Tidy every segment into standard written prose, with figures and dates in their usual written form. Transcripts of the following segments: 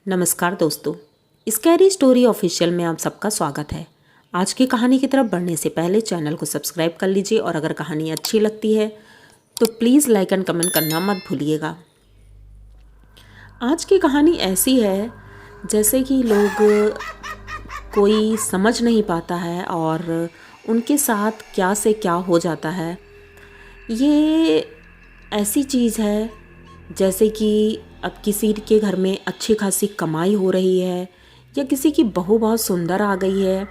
नमस्कार दोस्तों, scary story official में आप सबका स्वागत है। आज की कहानी की तरफ बढ़ने से पहले चैनल को सब्सक्राइब कर लीजिए और अगर कहानी अच्छी लगती है तो प्लीज़ लाइक एंड कमेंट करना मत भूलिएगा। आज की कहानी ऐसी है जैसे कि लोग कोई समझ नहीं पाता है और उनके साथ क्या से क्या हो जाता है। ये ऐसी चीज़ है जैसे कि अब किसी के घर में अच्छी खासी कमाई हो रही है या किसी की बहू बहुत सुंदर आ गई है,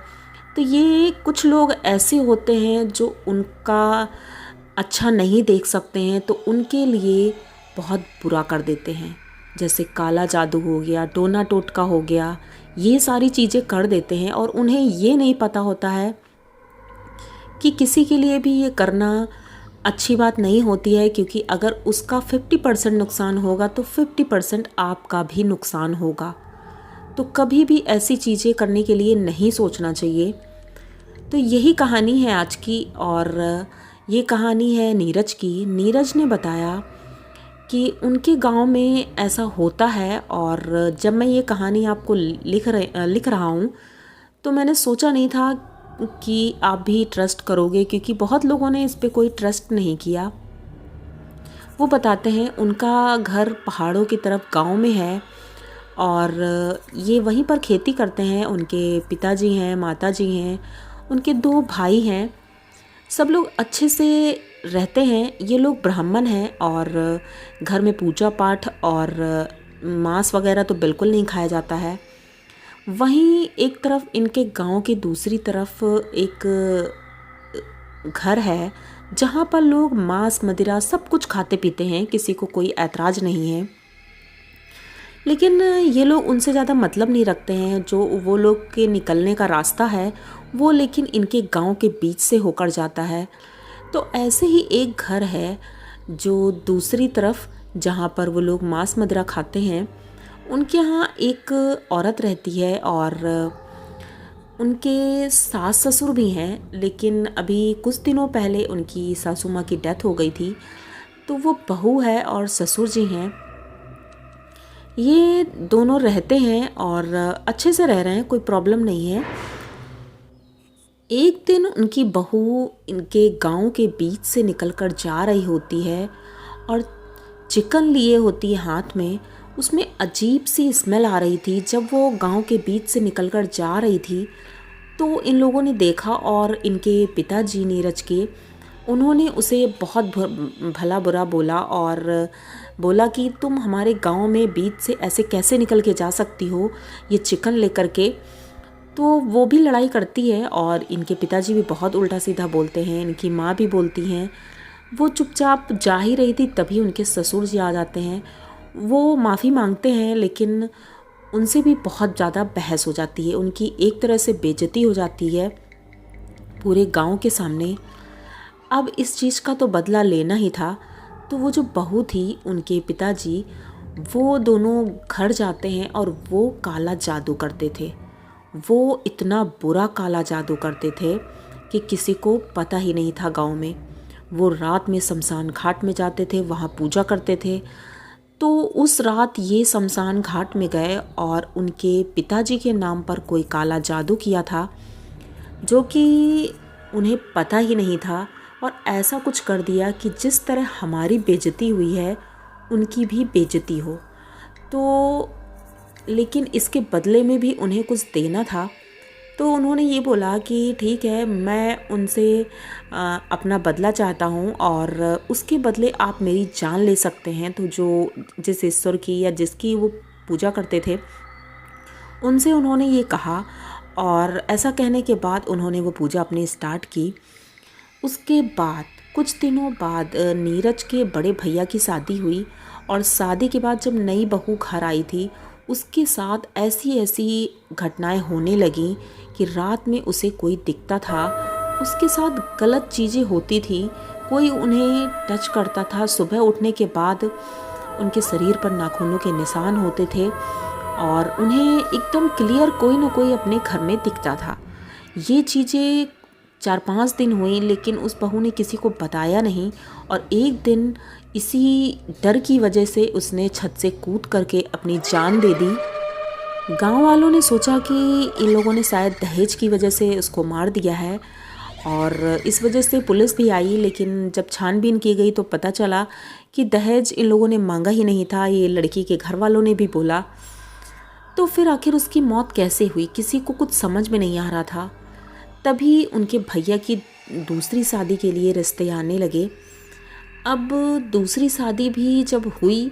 तो ये कुछ लोग ऐसे होते हैं जो उनका अच्छा नहीं देख सकते हैं, तो उनके लिए बहुत बुरा कर देते हैं। जैसे काला जादू हो गया, टोना टोटका हो गया, ये सारी चीज़ें कर देते हैं और उन्हें ये नहीं पता होता है कि किसी के लिए भी ये करना अच्छी बात नहीं होती है, क्योंकि अगर उसका 50% नुकसान होगा तो 50% आपका भी नुकसान होगा। तो कभी भी ऐसी चीज़ें करने के लिए नहीं सोचना चाहिए। तो यही कहानी है आज की, और ये कहानी है नीरज की। नीरज ने बताया कि उनके गांव में ऐसा होता है, और जब मैं ये कहानी आपको लिख रहा हूँ तो मैंने सोचा नहीं था कि आप भी ट्रस्ट करोगे, क्योंकि बहुत लोगों ने इस पे कोई ट्रस्ट नहीं किया। वो बताते हैं उनका घर पहाड़ों की तरफ गांव में है और ये वहीं पर खेती करते हैं। उनके पिताजी हैं, माताजी हैं, उनके 2 भाई हैं। सब लोग अच्छे से रहते हैं। ये लोग ब्राह्मण हैं और घर में पूजा पाठ और मांस वगैरह तो बिल्कुल नहीं खाया जाता है। वहीं एक तरफ इनके गांव की दूसरी तरफ एक घर है जहां पर लोग मांस मदिरा सब कुछ खाते पीते हैं, किसी को कोई ऐतराज़ नहीं है। लेकिन ये लोग उनसे ज़्यादा मतलब नहीं रखते हैं। जो वो लोग के निकलने का रास्ता है वो लेकिन इनके गांव के बीच से होकर जाता है। तो ऐसे ही एक घर है जो दूसरी तरफ, जहाँ पर वो लोग मांस मदिरा खाते हैं, उनके यहाँ एक औरत रहती है और उनके सास ससुर भी हैं। लेकिन अभी कुछ दिनों पहले उनकी सासू माँ की डेथ हो गई थी, तो वो बहू है और ससुर जी हैं। ये दोनों रहते हैं और अच्छे से रह रहे हैं, कोई प्रॉब्लम नहीं है। एक दिन उनकी बहू इनके गांव के बीच से निकलकर जा रही होती है और चिकन लिए होती है हाथ में। उसमें अजीब सी स्मेल आ रही थी। जब वो गांव के बीच से निकलकर जा रही थी तो इन लोगों ने देखा और इनके पिताजी नीरज के, उन्होंने उसे बहुत भला बुरा बोला और बोला कि तुम हमारे गांव में बीच से ऐसे कैसे निकल के जा सकती हो ये चिकन लेकर के। तो वो भी लड़ाई करती है और इनके पिताजी भी बहुत उल्टा सीधा बोलते हैं, इनकी माँ भी बोलती हैं। वो चुपचाप जा ही रही थी, तभी उनके ससुर जी आ जाते हैं। वो माफ़ी मांगते हैं लेकिन उनसे भी बहुत ज़्यादा बहस हो जाती है। उनकी एक तरह से बेइज्जती हो जाती है पूरे गांव के सामने। अब इस चीज़ का तो बदला लेना ही था। तो वो जो बहू थी, उनके पिताजी, वो दोनों घर जाते हैं और वो काला जादू करते थे। वो इतना बुरा काला जादू करते थे कि किसी को पता ही नहीं था गांव में। वो रात में शमशान घाट में जाते थे, वहाँ पूजा करते थे। तो उस रात ये शमशान घाट में गए और उनके पिताजी के नाम पर कोई काला जादू किया था, जो कि उन्हें पता ही नहीं था। और ऐसा कुछ कर दिया कि जिस तरह हमारी बेइज्जती हुई है उनकी भी बेइज्जती हो। तो लेकिन इसके बदले में भी उन्हें कुछ देना था। तो उन्होंने ये बोला कि ठीक है, मैं उनसे अपना बदला चाहता हूँ और उसके बदले आप मेरी जान ले सकते हैं। तो जो जिस ईश्वर की या जिसकी वो पूजा करते थे, उनसे उन्होंने ये कहा। और ऐसा कहने के बाद उन्होंने वो पूजा अपनी स्टार्ट की। उसके बाद कुछ दिनों बाद नीरज के बड़े भैया की शादी हुई, और शादी के बाद जब नई बहू घर आई थी, उसके साथ ऐसी ऐसी घटनाएं होने लगीं कि रात में उसे कोई दिखता था, उसके साथ गलत चीज़ें होती थी, कोई उन्हें टच करता था। सुबह उठने के बाद उनके शरीर पर नाखूनों के निशान होते थे और उन्हें एकदम क्लियर कोई ना कोई अपने घर में दिखता था। ये चीज़ें 4-5 दिन हुई, लेकिन उस बहू ने किसी को बताया नहीं। और एक दिन इसी डर की वजह से उसने छत से कूद करके अपनी जान दे दी। गांव वालों ने सोचा कि इन लोगों ने शायद दहेज की वजह से उसको मार दिया है, और इस वजह से पुलिस भी आई। लेकिन जब छानबीन की गई तो पता चला कि दहेज इन लोगों ने मांगा ही नहीं था, ये लड़की के घर वालों ने भी बोला। तो फिर आखिर उसकी मौत कैसे हुई, किसी को कुछ समझ में नहीं आ रहा था। तभी उनके भैया की दूसरी शादी के लिए रिश्ते आने लगे। अब दूसरी शादी भी जब हुई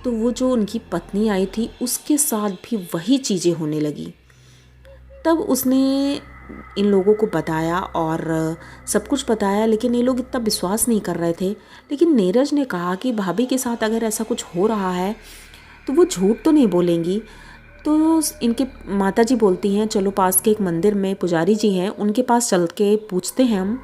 तो वो जो उनकी पत्नी आई थी उसके साथ भी वही चीज़ें होने लगी। तब उसने इन लोगों को बताया और सब कुछ बताया, लेकिन ये लोग इतना विश्वास नहीं कर रहे थे। लेकिन नीरज ने कहा कि भाभी के साथ अगर ऐसा कुछ हो रहा है तो वो झूठ तो नहीं बोलेंगी। तो इनके माताजी बोलती हैं चलो पास के एक मंदिर में पुजारी जी हैं, उनके पास चल के पूछते हैं हम।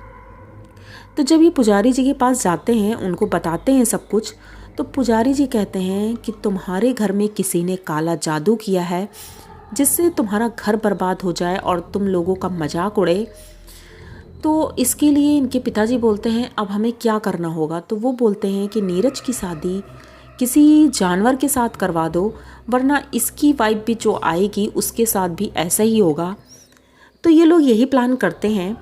तो जब ये पुजारी जी के पास जाते हैं, उनको बताते हैं सब कुछ, तो पुजारी जी कहते हैं कि तुम्हारे घर में किसी ने काला जादू किया है जिससे तुम्हारा घर बर्बाद हो जाए और तुम लोगों का मजाक उड़े। तो इसके लिए इनके पिताजी बोलते हैं अब हमें क्या करना होगा। तो वो बोलते हैं कि नीरज की शादी किसी जानवर के साथ करवा दो, वरना इसकी वाइफ भी जो आएगी उसके साथ भी ऐसा ही होगा। तो ये लोग यही प्लान करते हैं।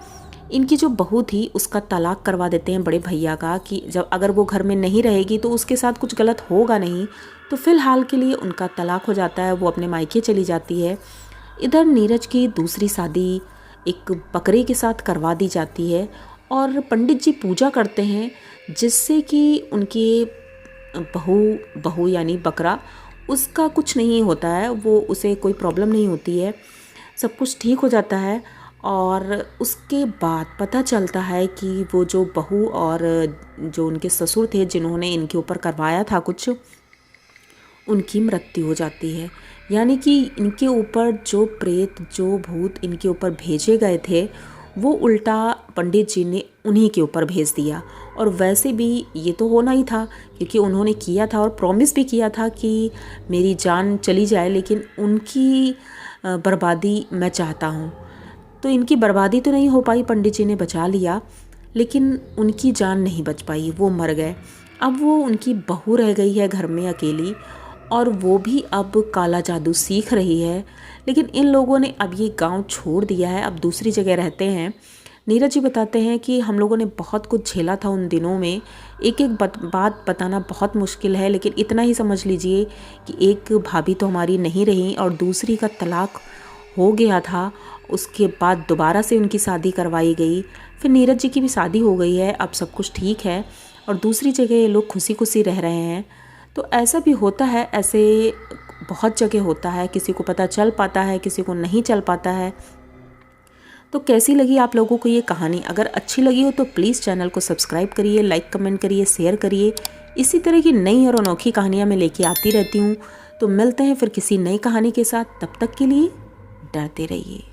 इनकी जो बहू थी उसका तलाक करवा देते हैं बड़े भैया का, कि जब अगर वो घर में नहीं रहेगी तो उसके साथ कुछ गलत होगा नहीं। तो फ़िलहाल के लिए उनका तलाक हो जाता है, वो अपने मायके चली जाती है। इधर नीरज की दूसरी शादी एक बकरे के साथ करवा दी जाती है और पंडित जी पूजा करते हैं जिससे कि उनके बहू यानी बकरा, उसका कुछ नहीं होता है, वो उसे कोई प्रॉब्लम नहीं होती है, सब कुछ ठीक हो जाता है। और उसके बाद पता चलता है कि वो जो बहू और जो उनके ससुर थे जिन्होंने इनके ऊपर करवाया था कुछ, उनकी मृत्यु हो जाती है। यानी कि इनके ऊपर जो प्रेत जो भूत इनके ऊपर भेजे गए थे वो उल्टा पंडित जी ने उन्हीं के ऊपर भेज दिया। और वैसे भी ये तो होना ही था क्योंकि उन्होंने किया था और प्रॉमिस भी किया था कि मेरी जान चली जाए लेकिन उनकी बर्बादी मैं चाहता हूँ। तो इनकी बर्बादी तो नहीं हो पाई, पंडित जी ने बचा लिया, लेकिन उनकी जान नहीं बच पाई, वो मर गए। अब वो उनकी बहू रह गई है घर में अकेली, और वो भी अब काला जादू सीख रही है। लेकिन इन लोगों ने अब ये गांव छोड़ दिया है, अब दूसरी जगह रहते हैं। नीरज जी बताते हैं कि हम लोगों ने बहुत कुछ झेला था उन दिनों में, एक एक बात बताना बहुत मुश्किल है, लेकिन इतना ही समझ लीजिए कि एक भाभी तो हमारी नहीं रही और दूसरी का तलाक हो गया था। उसके बाद दोबारा से उनकी शादी करवाई गई, फिर नीरज जी की भी शादी हो गई है, अब सब कुछ ठीक है और दूसरी जगह ये लोग खुशी खुशी रह रहे हैं। तो ऐसा भी होता है, ऐसे बहुत जगह होता है, किसी को पता चल पाता है, किसी को नहीं चल पाता है। तो कैसी लगी आप लोगों को ये कहानी? अगर अच्छी लगी हो तो प्लीज़ चैनल को सब्सक्राइब करिए, लाइक कमेंट करिए, शेयर करिए। इसी तरह की नई और अनोखी कहानियाँ मैं लेके आती रहती हूँ। तो मिलते हैं फिर किसी नई कहानी के साथ, तब तक के लिए डरते रहिए।